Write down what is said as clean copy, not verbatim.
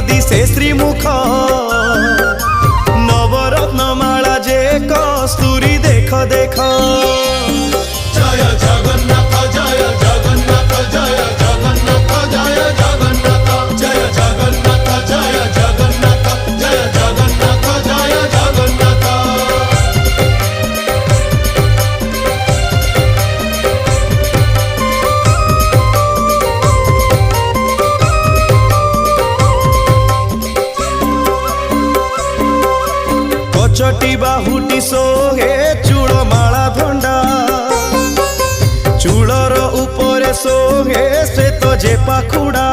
दिशे श्रीमुख नवरत्नमाला जे कस्तूरी देख देख जय जगन्नाथ जय जगन्नाथ जय जगन्नाथ जय जगन्नाथ जय जगन्नाथ जय जगन्नाथ जय जगन्नाथ जय जगन्नाथ। कचटी बाहुटी सोहे चूड़ माला धंडा चूड़र उपरे सोहे श्वेत जे पाखुड़ा